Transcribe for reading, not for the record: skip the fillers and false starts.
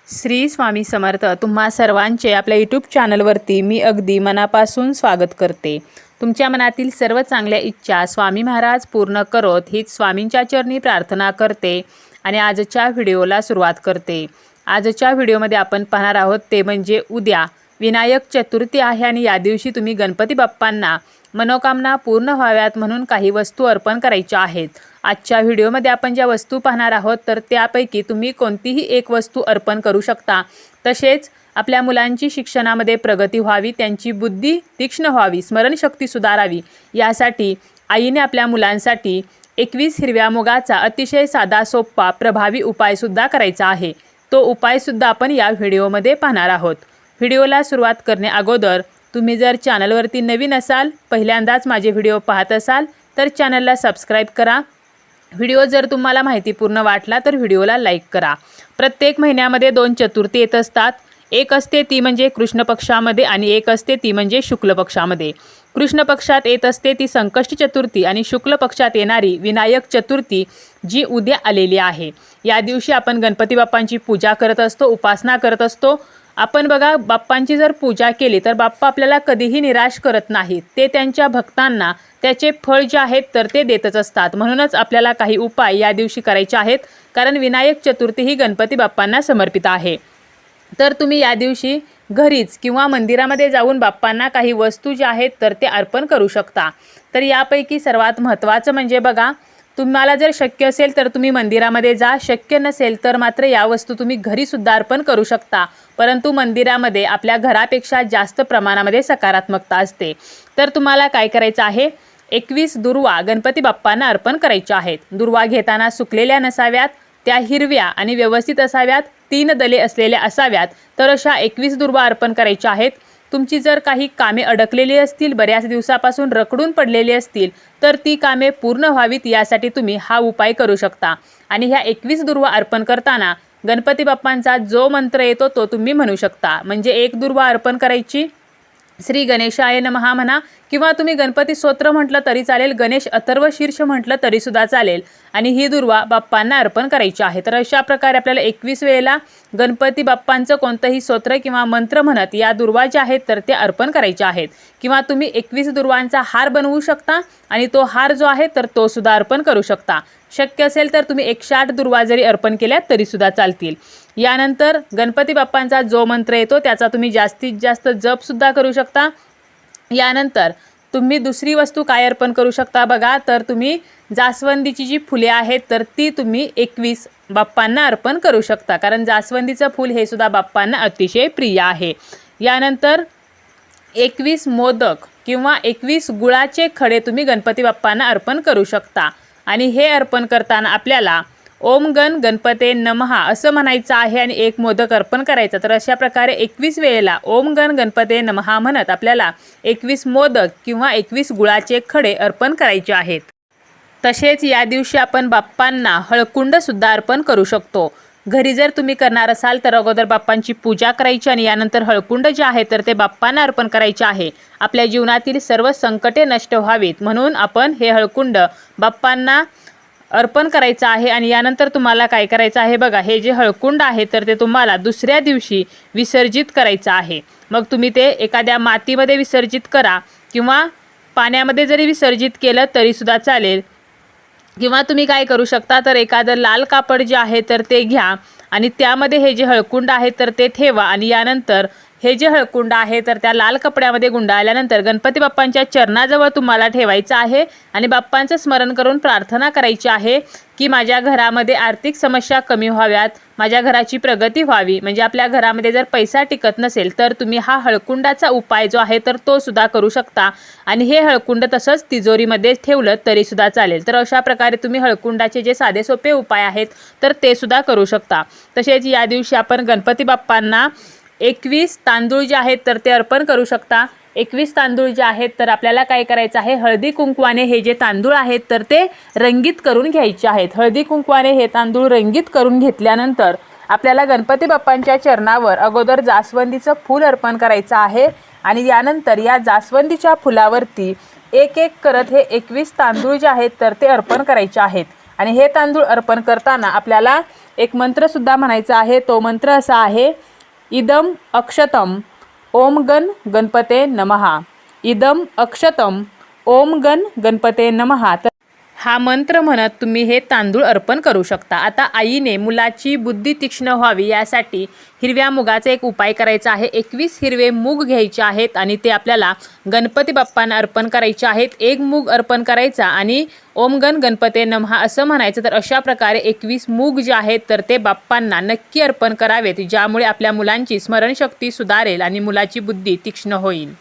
श्री स्वामी समर्थ। तुम्हा सर्वांचे आपल्या यूट्यूब चॅनलवरती मी अगदी मनापासून स्वागत करते। तुमच्या मनातील सर्व चांगल्या इच्छा स्वामी महाराज पूर्ण करोत हीच स्वामींच्या चरणी प्रार्थना करते आणि आजच्या व्हिडिओला सुरुवात करते। आजच्या व्हिडिओमध्ये आपण पाहणार आहोत ते म्हणजे उद्या विनायक चतुर्थी आहे आणि या दिवशी तुम्ही गणपती बाप्पांना मनोकामना पूर्ण व्हाव्यात म्हणून काही वस्तू अर्पण करायच्या आहेत। आजच्या व्हिडिओमध्ये आपण ज्या वस्तू पाहणार आहोत तर त्यापैकी तुम्ही कोणतीही एक वस्तू अर्पण करू शकता। तसेच आपल्या मुलांची शिक्षणामध्ये प्रगती व्हावी, त्यांची बुद्धी तीक्ष्ण व्हावी, स्मरणशक्ती सुधारावी यासाठी आईने आपल्या मुलांसाठी 21 हिरव्या मुगाचा अतिशय साधा सोपा प्रभावी उपाय सुद्धा करायचा आहे। तो उपाय सुद्धा आपण या व्हिडिओमध्ये पाहणार आहोत। व्हिडिओला सुरुवात करण्या अगोदर तुम्ही जर चॅनलवरती नवीन असाल, पहिल्यांदाच माझे व्हिडिओ पाहत असाल तर चॅनलला सबस्क्राइब करा। व्हिडिओ जर तुम्हाला माहितीपूर्ण वाटला तर व्हिडिओला लाईक करा। प्रत्येक महिन्यामध्ये 2 चतुर्थी येत असतात। एक असते ती म्हणजे कृष्ण पक्षामध्ये आणि एक असते ती म्हणजे शुक्ल पक्षामध्ये। कृष्ण पक्षात येत असते ती संकष्टी चतुर्थी आणि शुक्ल पक्षात येणारी विनायक चतुर्थी जी उद्या आलेली आहे। या दिवशी आपण गणपती बाप्पांची पूजा करत असतो, उपासना करत असतो। आपण बघा, बाप्पांची जर पूजा केली तर बाप्पा आपल्याला कधीही निराश करत नाहीत। ते त्यांच्या भक्तांना त्याचे फळ जे आहेत तर ते देतच असतात। म्हणूनच आपल्याला काही उपाय या दिवशी करायचे आहेत, कारण विनायक चतुर्थी ही गणपती बाप्पांना समर्पित आहे। तर तुम्ही या दिवशी घरीच किंवा मंदिरामध्ये जाऊन बाप्पांना काही वस्तू ज्या आहेत तर ते अर्पण करू शकता। तर यापैकी सर्वात महत्त्वाचं म्हणजे बघा, तुम्हाला जर शक्य असेल तर तुम्ही मंदिरामध्ये जा, शक्य नसेल तर मात्र या वस्तू तुम्ही घरी सुद्धा अर्पण करू शकता। परंतु मंदिरामध्ये आपल्या घरापेक्षा जास्त प्रमाणामध्ये सकारात्मकता असते। तर तुम्हाला काय करायचं आहे, 21 दुर्वा गणपती बाप्पांना अर्पण करायच्या आहेत। दुर्वा घेताना सुकलेल्या नसाव्यात, त्या हिरव्या आणि व्यवस्थित असाव्यात, 3 दले असलेल्या असाव्यात। तर अशा 21 दुर्वा अर्पण करायच्या आहेत। तुमची जर काही कामे अडकलेली असतील, बऱ्याच दिवसापासून रखडून पडलेली असतील तर ती कामे पूर्ण व्हावीत यासाठी तुम्ही हा उपाय करू शकता। आणि ह्या 21 दुर्वा अर्पण करताना गणपती बाप्पांचा जो मंत्र येतो तो तुम्ही म्हणू शकता। म्हणजे एक दुर्वा अर्पण करायची, श्री गणेशाय नमः म्हणा, किंवा तुम्ही गणपती स्तोत्र म्हटलं तरी चालेल, गणेश अथर्व शीर्ष म्हटलं तरी सुद्धा चालेल। आणि ही दुर्वा बाप्पांना अर्पण करायची आहे। तर अशा प्रकारे आपल्याला 21 वेळेला गणपती बाप्पांचं कोणतंही स्तोत्र किंवा मंत्र म्हणत या दुर्वा ज्या आहेत तर ते अर्पण करायचे आहेत। किंवा तुम्ही 21 दुर्वांचा हार बनवू शकता आणि तो हार जो आहे तर तो सुद्धा अर्पण करू शकता। शक्य असेल तर तुम्ही 108 दुर्वा जरी अर्पण केल्या तरी सुद्धा चालतील। यानंतर गणपती बाप्पांचा जो मंत्र येतो त्याचा तुम्ही जास्तीत जास्त जप सुद्धा करू शकता। यानंतर तुम्ही दुसरी वस्तू काय अर्पण करू शकता बघा, तर तुम्ही जास्वंदीची जी फुले आहेत तर ती तुम्ही 21 बाप्पांना अर्पण करू शकता, कारण जास्वंदीचं फूल हे सुद्धा बाप्पांना अतिशय प्रिय आहे। यानंतर 21 मोदक किंवा 21 गुळाचे खडे तुम्ही गणपती बाप्पांना अर्पण करू शकता। आणि हे अर्पण करताना आपल्याला ओम गण गणपते नमः असं म्हणायचं आहे आणि एक मोदक अर्पण करायचा। तर अशा प्रकारे 21 वेळेला ओम गण गणपते नमः म्हणत आपल्याला 21 मोदक किंवा 21 गुळाचे खडे अर्पण करायचे आहेत। तसेच या दिवशी आपण बाप्पांना हळकुंड सुद्धा अर्पण करू शकतो। घरी जर तुम्ही करणार असाल तर अगोदर बाप्पांची पूजा करायची आणि यानंतर हळकुंड जे आहे तर ते बाप्पांना अर्पण करायचे आहे। आपल्या जीवनातील सर्व संकटे नष्ट व्हावीत म्हणून आपण हे हळकुंड बाप्पांना अर्पण करायचं आहे। आणि यानंतर तुम्हाला काय करायचं आहे बघा, हे जे हळकुंड आहे तर ते तुम्हाला दुसऱ्या दिवशी विसर्जित करायचं आहे। मग तुम्ही ते एखाद्या मातीमध्ये विसर्जित करा किंवा पाण्यामध्ये जरी विसर्जित केलं तरी सुद्धा चालेल। किंवा तुम्ही काय करू शकता, तर एखादं लाल कापड जे आहे तर ते घ्या आणि त्यामध्ये हे जे हळकुंड आहे तर ते ठेवा। आणि यानंतर हे जे हळकुंड आहे तर त्या लाल कपड्यामध्ये गुंडाळल्यानंतर गणपती बाप्पांच्या चरणाजवळ तुम्हाला ठेवायचं आहे आणि बाप्पांचं स्मरण करून प्रार्थना करायची आहे की माझ्या घरामध्ये आर्थिक समस्या कमी व्हाव्यात, माझ्या घराची प्रगती व्हावी। म्हणजे आपल्या घरामध्ये जर पैसा टिकत नसेल तर तुम्ही हा हळकुंडाचा उपाय जो आहे तर तो सुद्धा करू शकता। आणि हे हळकुंड तसंच तिजोरीमध्ये ठेवलं तरी सुद्धा चालेल। तर अशा प्रकारे तुम्ही हळकुंडाचे जे साधे सोपे उपाय आहेत तर ते सुद्धा करू शकता। तसेच या दिवशी आपण गणपती बाप्पांना 21 तांदूळ जे आहेत तर ते अर्पण करू शकता। 21 तांदूळ जे आहेत तर आपल्याला काय करायचं आहे, हळदी कुंकवाने हे जे तांदूळ आहेत तर ते रंगीत करून घ्यायचे आहेत। हळदी कुंकवाने हे तांदूळ रंगीत करून घेतल्यानंतर आपल्याला गणपती बाप्पांच्या चरणावर अगोदर जास्वंदीचं फूल अर्पण करायचं आहे आणि यानंतर या जास्वंदीच्या फुलावरती एक एक करत हे 21 तांदूळ जे आहेत तर ते अर्पण करायचे आहेत। आणि हे तांदूळ अर्पण करताना आपल्याला एक मंत्रसुद्धा म्हणायचा आहे. तो मंत्र असा आहे, इदम अक्षतम ओम गण गणपते नमः. इदम अक्षतम ओम गण गणपते नमः. तर हा मंत्र म्हणत तुम्ही हे तांदूळ अर्पण करू शकता. आता आईने मुलाची बुद्धी तीक्ष्ण व्हावी यासाठी हिरव्या मुगाचा एक उपाय करायचा आहे. 21 हिरवे मूग घ्यायचे आहेत आणि ते आपल्याला गणपती बाप्पांना अर्पण करायचे आहेत. एक मूग अर्पण करायचा आणि ओम गण गणपते नमः असं म्हणायचं. तर अशा प्रकारे 21 मूग जे आहेत तर ते बाप्पांना नक्की अर्पण करावेत, ज्यामुळे आपल्या मुलांची स्मरणशक्ती सुधारेल आणि मुलाची बुद्धी तीक्ष्ण होईल.